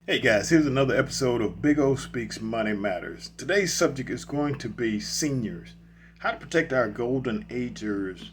Hey guys, here's another episode of Big O Speaks Money Matters. Today's subject is going to be seniors. How to protect our golden agers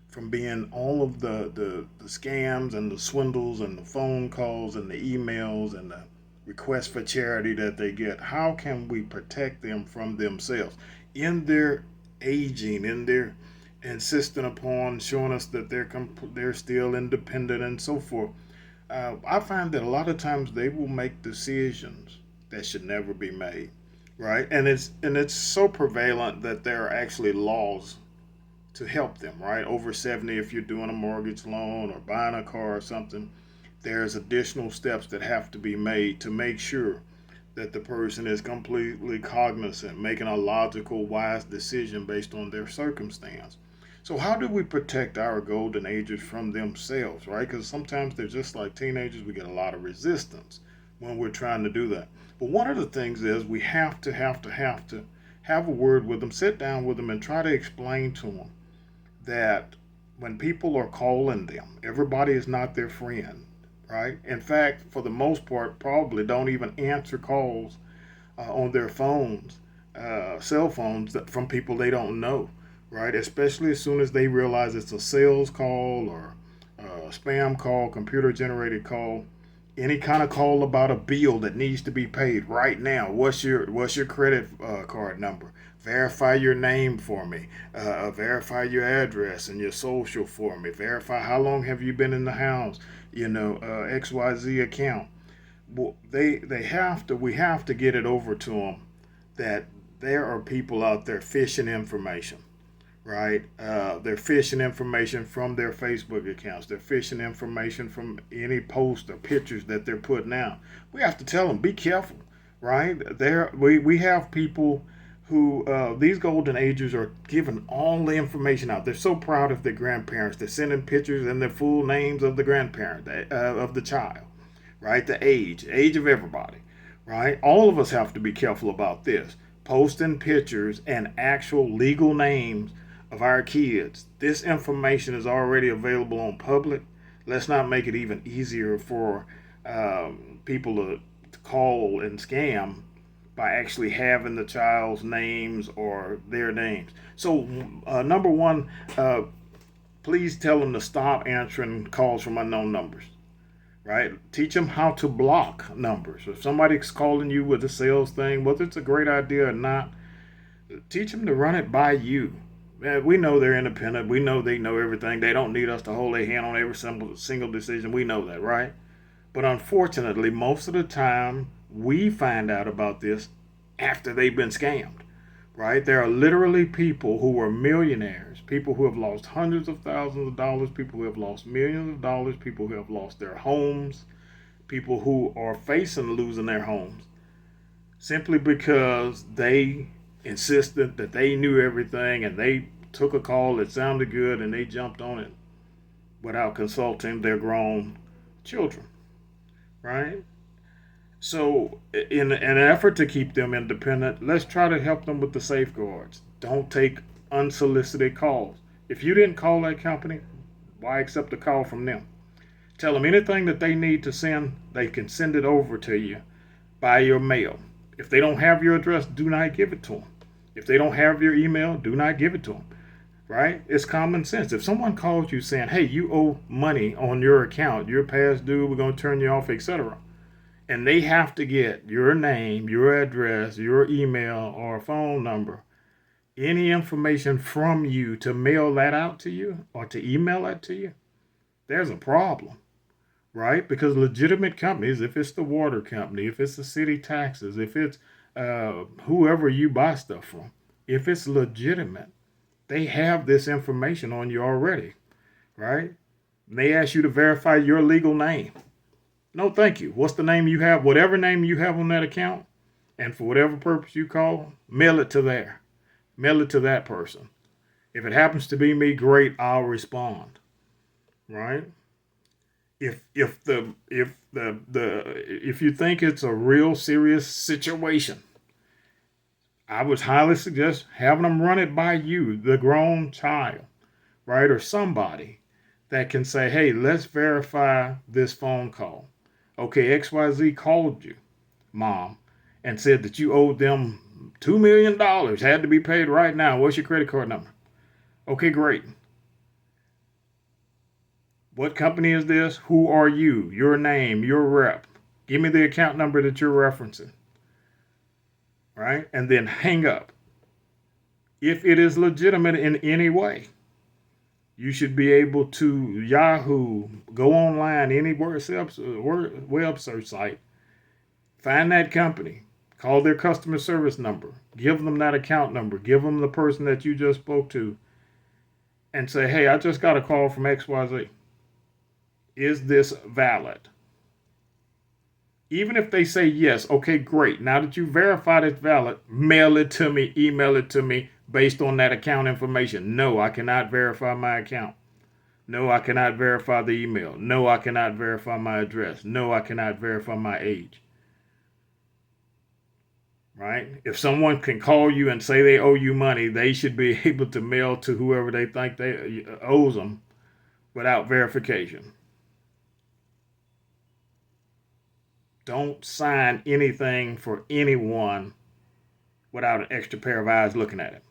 from being all of the scams and the swindles and the phone calls and the emails and the requests for charity that they get. How can we protect them from themselves in their aging, in their insisting upon showing us that they're still independent and so forth? I find that a lot of times they will make decisions that should never be made, right? And it's so prevalent that there are actually laws to help them, right? Over 70, if you're doing a mortgage loan or buying a car or something, there's additional steps that have to be made to make sure that the person is completely cognizant, making a logical, wise decision based on their circumstance. So, how do we protect our golden agers from themselves, right? Because sometimes they're just like teenagers, we get a lot of resistance when we're trying to do that. But one of the things is we have to have a word with them, sit down with them, and try to explain to them that when people are calling them, everybody is not their friend, right? In fact, for the most part, probably don't even answer calls on their phones, cell phones, from people they don't know, right? Especially as soon as they realize it's a sales call or a spam call, computer generated call, any kind of call about a bill that needs to be paid right now. What's your credit card number? Verify your name for me. Verify your address and your social for me. Verify how long have you been in the house. XYZ account. Well, they have to. We have to get it over to them that there are people out there fishing information, right? They're fishing information from their Facebook accounts. They're fishing information from any post or pictures that they're putting out. We have to tell them, be careful, right? We have people who these golden agers are giving all the information out. They're so proud of their grandparents. They're sending pictures and their full names of the grandparent, of the child, right? The age of everybody, right? All of us have to be careful about this. Posting pictures and actual legal names of our kids. This information is already available on public. Let's not make it even easier for people to call and scam by actually having the child's names or their names. So, number one, please tell them to stop answering calls from unknown numbers, right? Teach them how to block numbers. If somebody's calling you with a sales thing, whether it's a great idea or not, teach them to run it by you. We know they're independent. We know they know everything. They don't need us to hold their hand on every single decision. We know that, right? But unfortunately, most of the time, we find out about this after they've been scammed, right? There are literally people who are millionaires, people who have lost hundreds of thousands of dollars, people who have lost millions of dollars, people who have lost their homes, people who are facing losing their homes simply because they insisted that they knew everything and they took a call that sounded good and they jumped on it without consulting their grown children, right? So, in an effort to keep them independent, let's try to help them with the safeguards. Don't take unsolicited calls. If you didn't call that company, why accept a call from them? Tell them anything that they need to send, they can send it over to you by your mail. If they don't have your address, do not give it to them. If they don't have your email, do not give it to them. Right? It's common sense. If someone calls you saying, "Hey, you owe money on your account, you're past due, we're going to turn you off," etc., and they have to get your name, your address, your email, or phone number, any information from you to mail that out to you or to email that to you, there's a problem, right? Because legitimate companies, if it's the water company, if it's the city taxes, if it's whoever you buy stuff from, if it's legitimate, they have this information on you already, right? And they ask you to verify your legal name. No, thank you. What's the name you have? Whatever name you have on that account, and for whatever purpose you call, mail it to there. Mail it to that person. If it happens to be me, great, I'll respond. Right? If you think it's a real serious situation, I would highly suggest having them run it by you, the grown child, right? Or somebody that can say, "Hey, let's verify this phone call. Okay, XYZ called you, mom, and said that you owed them $2 million, had to be paid right now. What's your credit card number? Okay, great. What company is this? Who are you? Your name, your rep. Give me the account number that you're referencing. Right? And then hang up. If it is legitimate in any way, you should be able to Yahoo, go online, any web search site, find that company, call their customer service number, give them that account number, give them the person that you just spoke to, and say, hey, I just got a call from XYZ. Is this valid? Even if they say yes, okay, great. Now that you verified it's valid, mail it to me, email it to me based on that account information. No, I cannot verify my account. No, I cannot verify the email. No, I cannot verify my address. No, I cannot verify my age. Right? If someone can call you and say they owe you money, they should be able to mail to whoever they think they owes them without verification. Don't sign anything for anyone without an extra pair of eyes looking at it.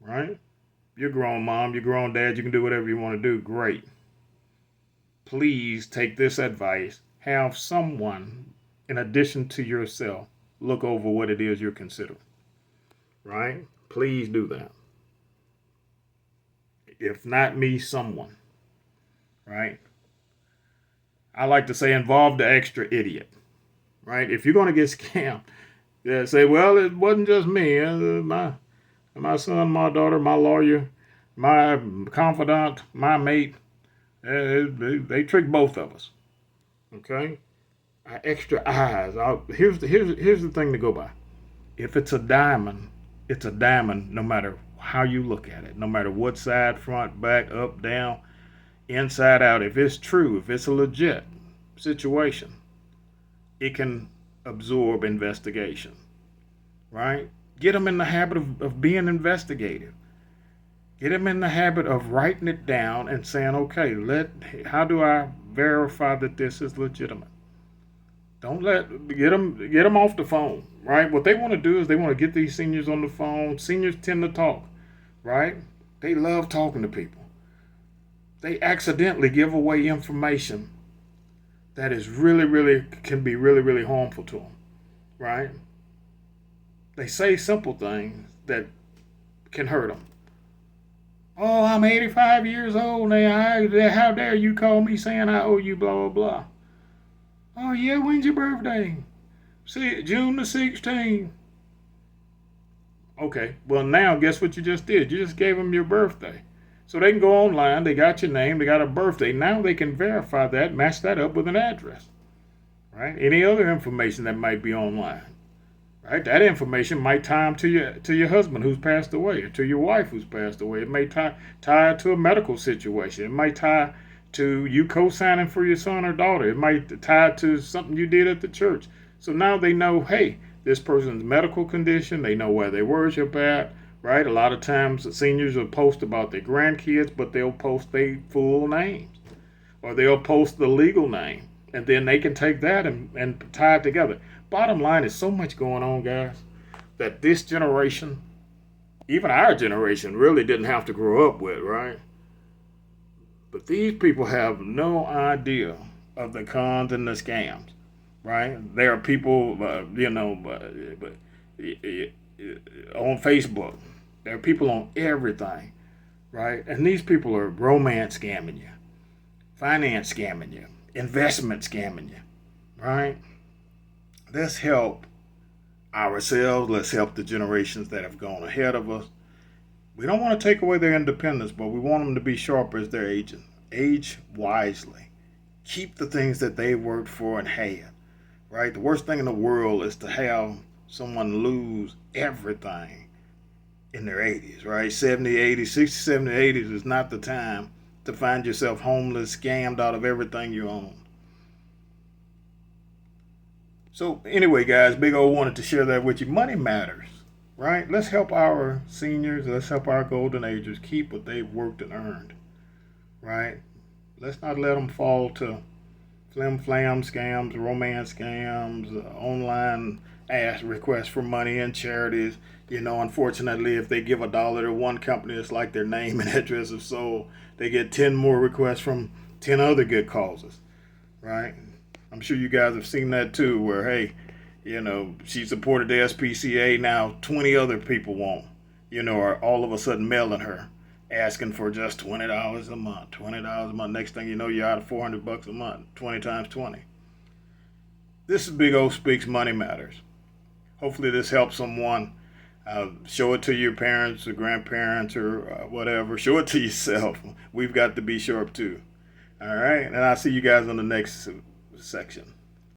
Right? You're grown, mom. You're grown, dad. You can do whatever you want to do. Great. Please take this advice. Have someone, in addition to yourself, look over what it is you're considering. Right? Please do that. If not me, someone. Right? I like to say involve the extra idiot. Right? If you're going to get scammed, say, well, it wasn't just me. My son, my daughter, my lawyer, my confidant, my mate, they tricked both of us. Okay? Extra eyes. Here's the thing to go by. If it's a diamond no matter how you look at it, no matter what side, front, back, up, down, inside out. If it's true, if it's a legit situation, it can absorb investigation. Right? Get them in the habit of being investigative. Get them in the habit of writing it down and saying, okay, how do I verify that this is legitimate? Don't get them off the phone, right? What they want to do is they want to get these seniors on the phone. Seniors tend to talk, right? They love talking to people. They accidentally give away information that is can be really harmful to them, right? They say simple things that can hurt them. Oh, I'm 85 years old now. How dare you call me saying I owe you blah, blah, blah. Oh, yeah, when's your birthday? See, June the 16th. Okay, well, now guess what you just did? You just gave them your birthday. So they can go online, they got your name, they got a birthday. Now they can verify that, match that up with an address. Right? Any other information that might be online. Right? That information might tie them to your husband who's passed away, or to your wife who's passed away. It may tie to a medical situation. It might tie to you co-signing for your son or daughter. It might tie to something you did at the church. So now they know, hey, this person's medical condition. They know where they worship at. Right? A lot of times seniors will post about their grandkids, but they'll post their full names, or they'll post the legal name, and then they can take that and tie it together. Bottom line is so much going on, guys, that this generation, even our generation, really didn't have to grow up with, right? But these people have no idea of the cons and the scams, right? There are people, on Facebook. There are people on everything, right? And these people are romance scamming you, finance scamming you, investment scamming you, right? Let's help ourselves. Let's help the generations that have gone ahead of us. We don't want to take away their independence, but we want them to be sharp as their agent. Age wisely. Keep the things that they worked for and had, right? The worst thing in the world is to have someone lose everything in their 80s, right? 70, 80, 60, 70, 80s is not the time to find yourself homeless, scammed out of everything you own. So anyway, guys, Big O wanted to share that with you. Money matters, right? Let's help our seniors. Let's help our golden agers keep what they've worked and earned, right? Let's not let them fall to flim flam scams, romance scams, online ask requests for money and charities. Unfortunately, if they give $1 to one company, it's like their name and address is sold. They get 10 more requests from 10 other good causes, right? I'm sure you guys have seen that too, where, hey, she supported the SPCA, now 20 other people won't, are all of a sudden mailing her, asking for just $20 a month, $20 a month. Next thing you know, you're out of $400 a month, 20 times 20. This is Big O Speaks Money Matters. Hopefully this helps someone. Show it to your parents or grandparents or whatever. Show it to yourself. We've got to be sharp too. All right. And I'll see you guys on the next section.